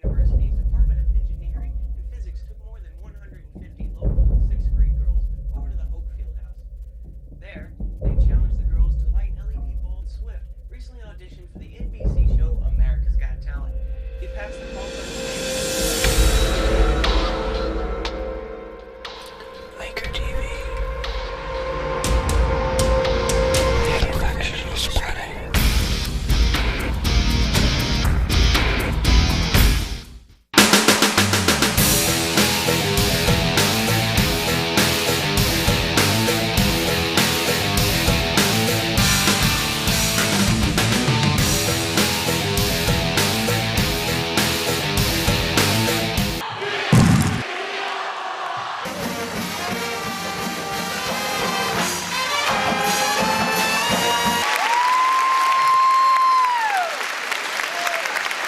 University's Department of Engineering and Physics took more than 150 local 6th grade girls over to the Hope Field House. There, they challenged the girls to light an LED bulb. Swift recently auditioned for the NBC show America's Got Talent. He passed the call for Laker TV. The infection is spreading.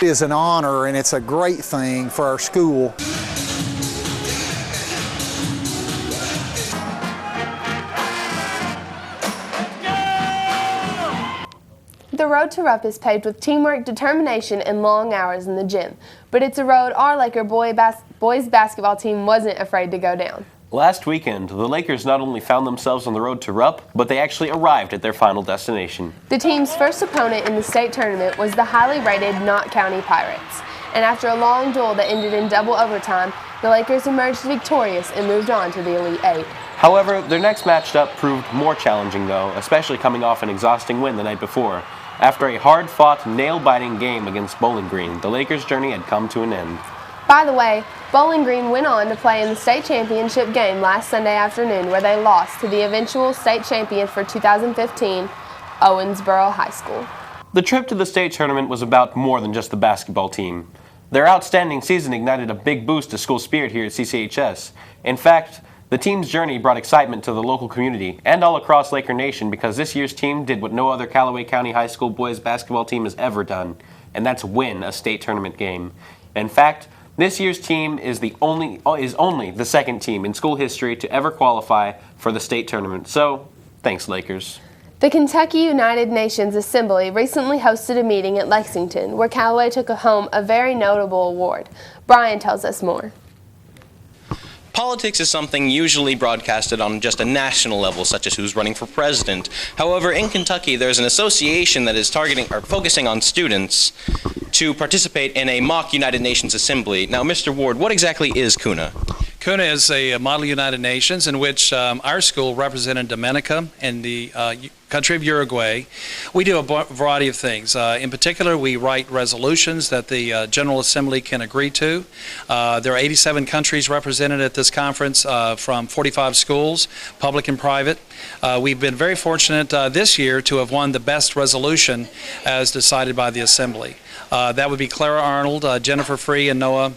It is an honor and it's a great thing for our school. The road to Rupp is paved with teamwork, determination, and long hours in the gym. But it's a road our Laker boys basketball team wasn't afraid to go down. Last weekend, the Lakers not only found themselves on the road to Rupp, but they actually arrived at their final destination. The team's first opponent in the state tournament was the highly rated Knott County Pirates. And after a long duel that ended in double overtime, the Lakers emerged victorious and moved on to the Elite Eight. However, their next matchup proved more challenging though, especially coming off an exhausting win the night before. After a hard-fought, nail-biting game against Bowling Green, the Lakers' journey had come to an end. By the way, Bowling Green went on to play in the state championship game last Sunday afternoon where they lost to the eventual state champion for 2015, Owensboro High School. The trip to the state tournament was about more than just the basketball team. Their outstanding season ignited a big boost to school spirit here at CCHS. In fact, the team's journey brought excitement to the local community and all across Laker Nation because this year's team did what no other Calloway County High School boys basketball team has ever done, and that's win a state tournament game. In fact, this year's team is only the second team in school history to ever qualify for the state tournament. So, thanks, Lakers. The Kentucky United Nations Assembly recently hosted a meeting at Lexington where Callaway took home a very notable award. Brian tells us more. Politics is something usually broadcasted on just a national level, such as who's running for president. However, in Kentucky, there's an association that is targeting or focusing on students to participate in a mock United Nations Assembly. Now, Mr. Ward, what exactly is CUNA? CUNA is a model United Nations in which our school represented Dominica and the country of Uruguay. We do a variety of things. In particular, we write resolutions that the General Assembly can agree to. There are 87 countries represented at this conference from 45 schools, public and private. We've been very fortunate this year to have won the best resolution as decided by the Assembly. That would be Clara Arnold, Jennifer Free, and Noah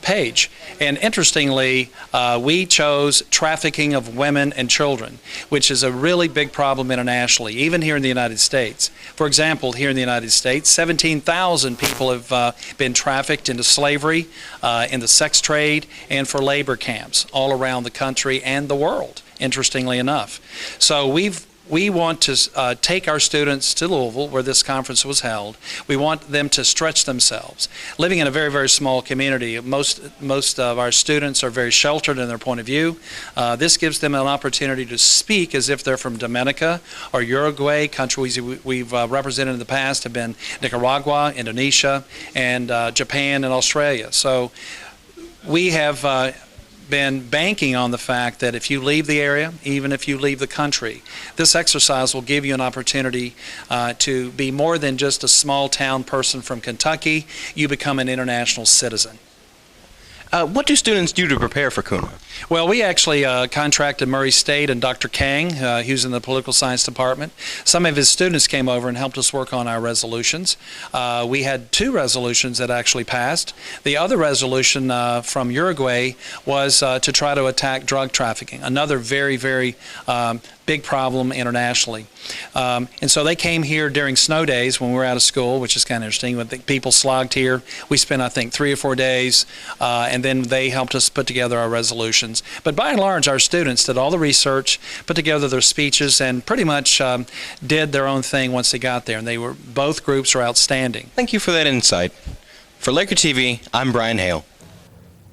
Page. And interestingly, we chose trafficking of women and children, which is a really big problem internationally, even here in the United States. For example, here in the United States, 17,000 people have been trafficked into slavery, in the sex trade, and for labor camps all around the country and the world, interestingly enough. So we want to take our students to Louisville, where this conference was held. We want them to stretch themselves. Living in a very, very small community, most of our students are very sheltered in their point of view. This gives them an opportunity to speak as if they're from Dominica or Uruguay. Countries we've represented in the past have been Nicaragua, Indonesia, and Japan and Australia. So we have been banking on the fact that if you leave the area, even if you leave the country, this exercise will give you an opportunity to be more than just a small town person from Kentucky. You become an international citizen. What do students do to prepare for CUNA? Well, we actually contracted Murray State and Dr. Kang, who's in the political science department. Some of his students came over and helped us work on our resolutions. We had 2 resolutions that actually passed. The other resolution from Uruguay was to try to attack drug trafficking, another very, very big problem internationally. And so they came here during snow days when we were out of school, which is kind of interesting. When the people slogged here, we spent, I think, 3 or 4 days, and then they helped us put together our resolutions. But by and large, our students did all the research, put together their speeches, and pretty much did their own thing once they got there. And both groups are outstanding. Thank you for that insight. For Laker TV, I'm Brian Hale.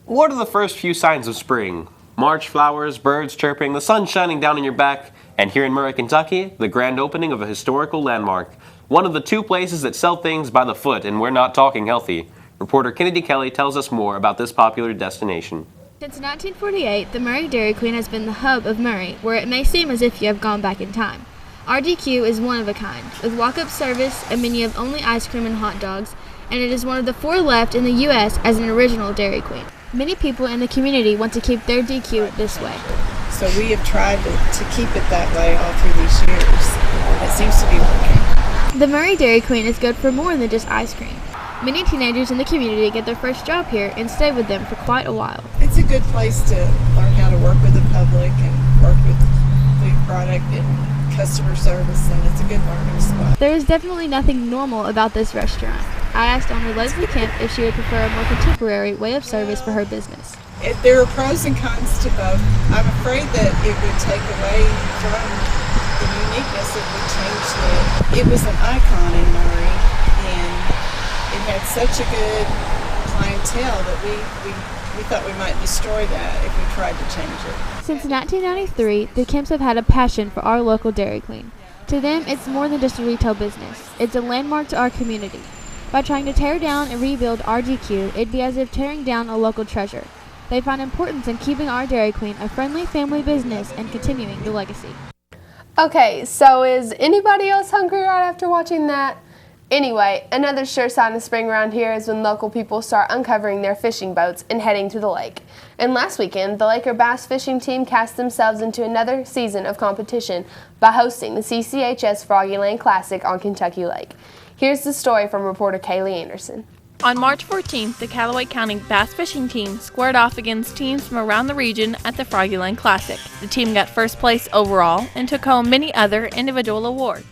What are the first few signs of spring? March flowers, birds chirping, the sun shining down on your back, and here in Murray, Kentucky, the grand opening of a historical landmark. One of the two places that sell things by the foot, and we're not talking healthy. Reporter Kennedy Kelly tells us more about this popular destination. Since 1948, the Murray Dairy Queen has been the hub of Murray, where it may seem as if you have gone back in time. RDQ is one of a kind, with walk-up service, a menu of only ice cream and hot dogs, and it is one of the 4 left in the U.S. as an original Dairy Queen. Many people in the community want to keep their DQ this way. So we have tried to keep it that way all through these years. It seems to be working. The Murray Dairy Queen is good for more than just ice cream. Many teenagers in the community get their first job here and stay with them for quite a while. It's a good place to learn how to work with the public and work with food product and customer service, and it's a good learning spot. There is definitely nothing normal about this restaurant. I asked owner Leslie Kemp if she would prefer a more contemporary way of service for her business. There are pros and cons to both. I'm afraid that it would take away from the uniqueness if we changed it. It was an icon in Murray, and it had such a good clientele that we thought we might destroy that if we tried to change it. Since 1993, the Kemps have had a passion for our local Dairy Queen. To them, it's more than just a retail business. It's a landmark to our community. By trying to tear down and rebuild RDQ, it'd be as if tearing down a local treasure. They find importance in keeping our Dairy Queen a friendly family business and continuing the legacy. Okay, so is anybody else hungry right after watching that? Anyway, another sure sign of spring around here is when local people start uncovering their fishing boats and heading to the lake. And last weekend, the Laker bass fishing team cast themselves into another season of competition by hosting the CCHS Froggy Lane Classic on Kentucky Lake. Here's the story from reporter Kaylee Anderson. On March 14th, the Calloway County bass fishing team squared off against teams from around the region at the Froggy Lane Classic. The team got first place overall and took home many other individual awards.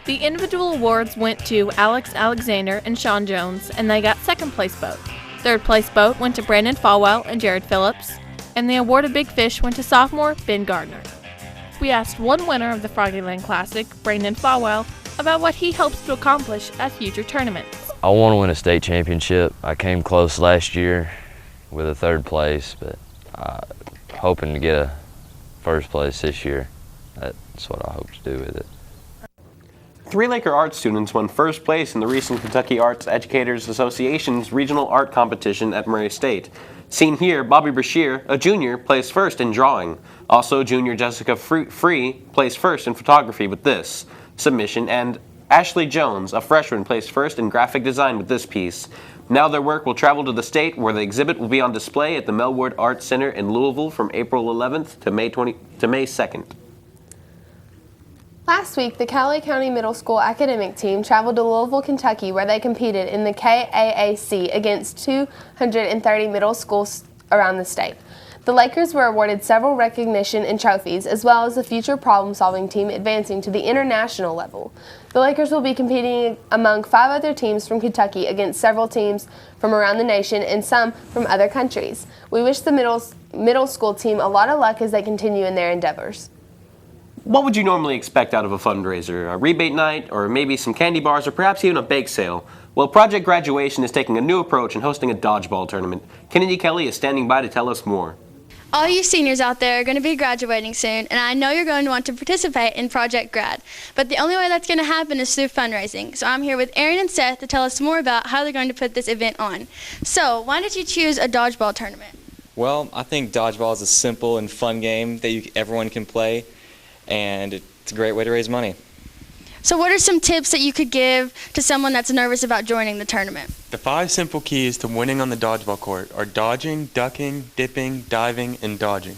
The individual awards went to Alex Alexander and Sean Jones, and they got second place boat. Third place boat went to Brandon Falwell and Jared Phillips, and the award of Big Fish went to sophomore Ben Gardner. We asked one winner of the Froggy Lane Classic, Brandon Falwell, about what he hopes to accomplish at future tournaments. I want to win a state championship. I came close last year with a third place, but hoping to get a first place this year. That's what I hope to do with it. 3 Laker art students won first place in the recent Kentucky Arts Educators Association's regional art competition at Murray State. Seen here, Bobby Brashear, a junior, placed first in drawing. Also, junior Jessica Free placed first in photography with this submission, and Ashley Jones, a freshman, placed first in graphic design with this piece. Now their work will travel to the state, where the exhibit will be on display at the Melwood Arts Center in Louisville from April 11th to May 2nd. Last week, the Calloway County Middle School academic team traveled to Louisville, Kentucky, where they competed in the KAAC against 230 middle schools around the state. The Lakers were awarded several recognition and trophies, as well as the future problem-solving team advancing to the international level. The Lakers will be competing among 5 other teams from Kentucky against several teams from around the nation and some from other countries. We wish the middle school team a lot of luck as they continue in their endeavors. What would you normally expect out of a fundraiser? A rebate night, or maybe some candy bars, or perhaps even a bake sale? Well, Project Graduation is taking a new approach and hosting a dodgeball tournament. Kennedy Kelly is standing by to tell us more. All you seniors out there are going to be graduating soon, and I know you're going to want to participate in Project Grad. But the only way that's going to happen is through fundraising. So I'm here with Aaron and Seth to tell us more about how they're going to put this event on. So why did you choose a dodgeball tournament? Well, I think dodgeball is a simple and fun game that everyone can play, and it's a great way to raise money. So what are some tips that you could give to someone that's nervous about joining the tournament? The 5 simple keys to winning on the dodgeball court are dodging, ducking, dipping, diving, and dodging.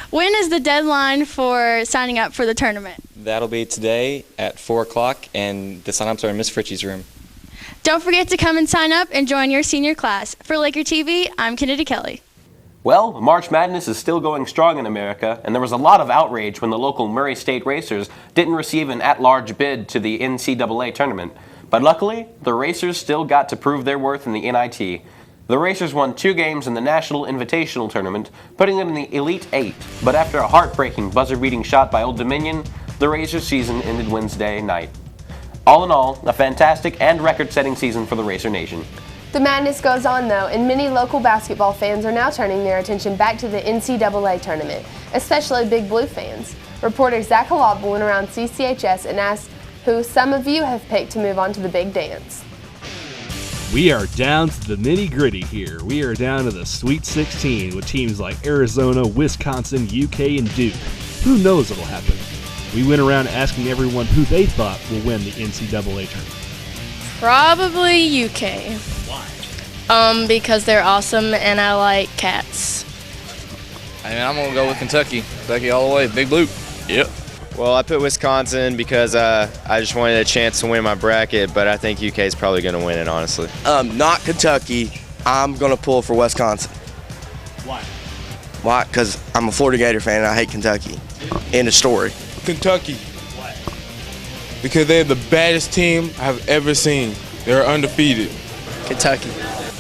When is the deadline for signing up for the tournament? That'll be today at 4 o'clock, and the sign-ups are in Miss Fritchie's room. Don't forget to come and sign up and join your senior class. For Laker TV, I'm Kennedy Kelly. Well, March Madness is still going strong in America, and there was a lot of outrage when the local Murray State Racers didn't receive an at-large bid to the NCAA tournament. But luckily, the Racers still got to prove their worth in the NIT. The Racers won 2 games in the National Invitational Tournament, putting them in the Elite 8. But after a heartbreaking buzzer-beating shot by Old Dominion, the Racers' season ended Wednesday night. All in all, a fantastic and record-setting season for the Racer Nation. The madness goes on though, and many local basketball fans are now turning their attention back to the NCAA tournament, especially Big Blue fans. Reporter Zach Halab went around CCHS and asked who some of you have picked to move on to the big dance. We are down to the nitty-gritty here. We are down to the Sweet 16 with teams like Arizona, Wisconsin, UK, and Duke. Who knows what'll happen? We went around asking everyone who they thought will win the NCAA tournament. Probably UK. Why? Because they're awesome and I like cats. I'm going to go with Kentucky. Kentucky all the way. Big Blue. Yep. Well, I put Wisconsin because I just wanted a chance to win my bracket, but I think UK is probably going to win it, honestly. Not Kentucky. I'm going to pull for Wisconsin. Why? Why? Because I'm a Florida Gator fan and I hate Kentucky. End of story. Kentucky. Why? Because they're the baddest team I've ever seen. They're undefeated. Kentucky.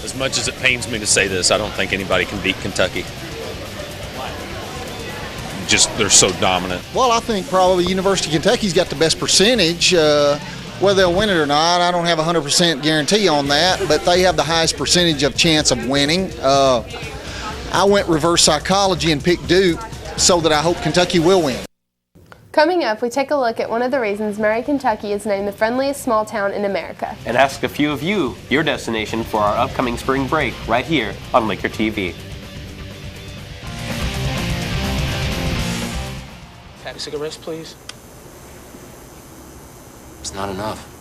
As much as it pains me to say this, I don't think anybody can beat Kentucky. Just they're so dominant. Well, I think probably University of Kentucky's got the best percentage. Whether they'll win it or not, I don't have a 100% guarantee on that, but they have the highest percentage of chance of winning. I went reverse psychology and picked Duke so that I hope Kentucky will win. Coming up, we take a look at one of the reasons Murray, Kentucky is named the friendliest small town in America. And ask a few of you your destination for our upcoming spring break right here on Laker TV. Pack of cigarettes, please. It's not enough.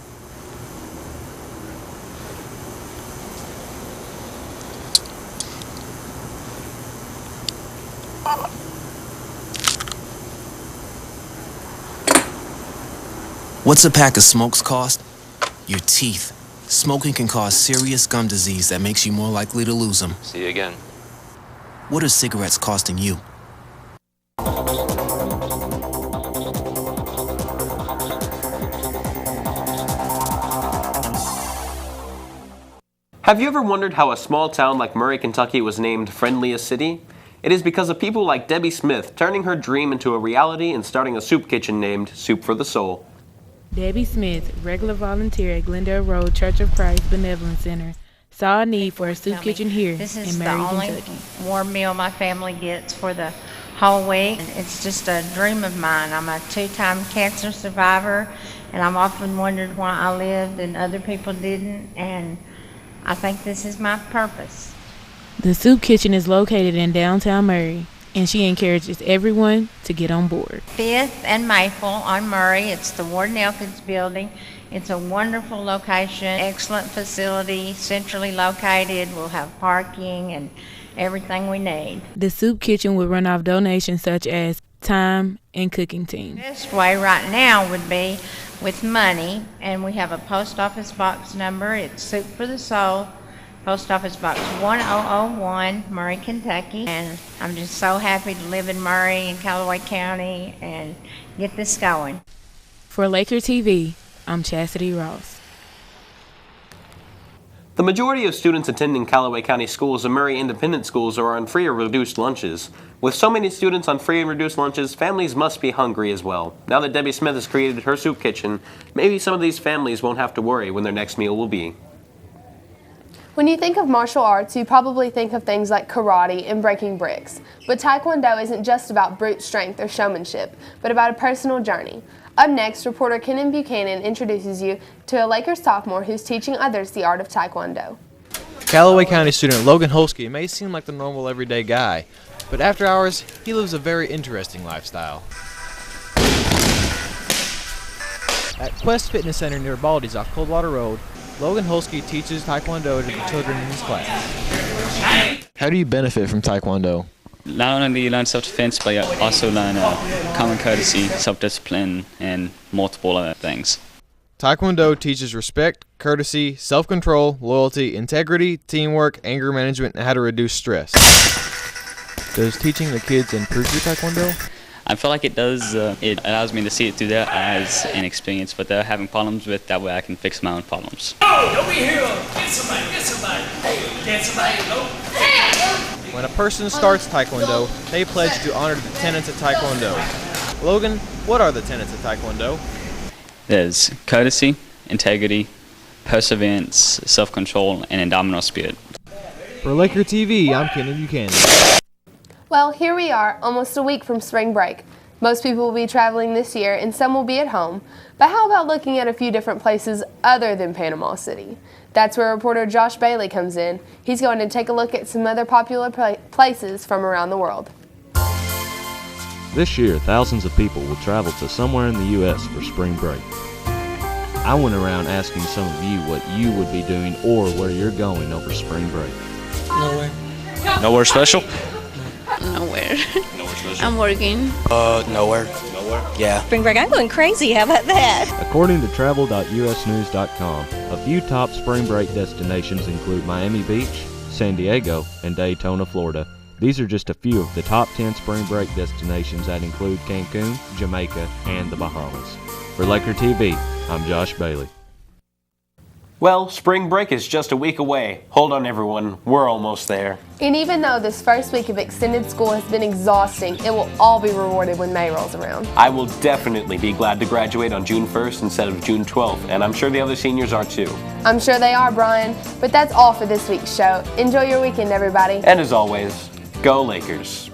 What's a pack of smokes cost? Your teeth. Smoking can cause serious gum disease that makes you more likely to lose them. See you again. What are cigarettes costing you? Have you ever wondered how a small town like Murray, Kentucky was named Friendliest City? It is because of people like Debbie Smith turning her dream into a reality and starting a soup kitchen named Soup for the Soul. Debbie Smith, regular volunteer at Glendale Road Church of Christ Benevolent Center, saw a need for a soup kitchen here this in is Murray, the only Kentucky. warm meal my family gets for the whole week. It's just a dream of mine. I'm a 2-time cancer survivor, and I've often wondered why I lived and other people didn't, and I think this is my purpose. The soup kitchen is located in downtown Murray, and she encourages everyone to get on board. 5th and Maple on Murray. It's the Warden Elkins building. It's a wonderful location, excellent facility, centrally located. We'll have parking and everything we need. The soup kitchen will run off donations such as time and cooking team. The best way right now would be with money, and we have a post office box number. It's Soup for the Soul, Post Office Box 1001, Murray, Kentucky. And I'm just so happy to live in Murray and Calloway County and get this going. For Laker TV, I'm Chastity Ross. The majority of students attending Calloway County schools and Murray Independent schools are on free or reduced lunches. With so many students on free and reduced lunches, families must be hungry as well. Now that Debbie Smith has created her soup kitchen, maybe some of these families won't have to worry when their next meal will be. When you think of martial arts, you probably think of things like karate and breaking bricks. But Taekwondo isn't just about brute strength or showmanship, but about a personal journey. Up next, reporter Kenan Buchanan introduces you to a Lakers sophomore who's teaching others the art of Taekwondo. Calloway County student Logan Holsky may seem like the normal everyday guy, but after hours, he lives a very interesting lifestyle. At Quest Fitness Center near Baldy's off Coldwater Road, Logan Holsky teaches Taekwondo to the children in his class. How do you benefit from Taekwondo? Not only do you learn self-defense, but you also learn common courtesy, self-discipline, and multiple other things. Taekwondo teaches respect, courtesy, self-control, loyalty, integrity, teamwork, anger management, and how to reduce stress. Does teaching the kids improve your Taekwondo? I feel like it does. It allows me to see it through their eyes and experience what they're having problems with. That way I can fix my own problems. Oh, don't be a hero. Get somebody, get somebody. Hey, get somebody, go. When a person starts Taekwondo, they pledge to honor the tenets of Taekwondo. Logan, what are the tenets of Taekwondo? There's courtesy, integrity, perseverance, self-control, and indomitable spirit. For Laker TV, I'm Kenny Buchanan. Well, here we are, almost a week from spring break. Most people will be traveling this year and some will be at home. But how about looking at a few different places other than Panama City? That's where reporter Josh Bailey comes in. He's going to take a look at some other popular places from around the world. This year, thousands of people will travel to somewhere in the U.S. for spring break. I went around asking some of you what you would be doing or where you're going over spring break. Nowhere. Nowhere special? Nowhere. Nowhere special? I'm working. Nowhere. Nowhere? Yeah. Spring break, I'm going crazy. How about that? According to travel.usnews.com, a few top spring break destinations include Miami Beach, San Diego, and Daytona, Florida. These are just a few of the top 10 spring break destinations that include Cancun, Jamaica, and the Bahamas. For Laker TV, I'm Josh Bailey. Well, spring break is just a week away. Hold on, everyone. We're almost there. And even though this first week of extended school has been exhausting, it will all be rewarded when May rolls around. I will definitely be glad to graduate on June 1st instead of June 12th, and I'm sure the other seniors are too. I'm sure they are, Brian. But that's all for this week's show. Enjoy your weekend, everybody. And as always, go Lakers.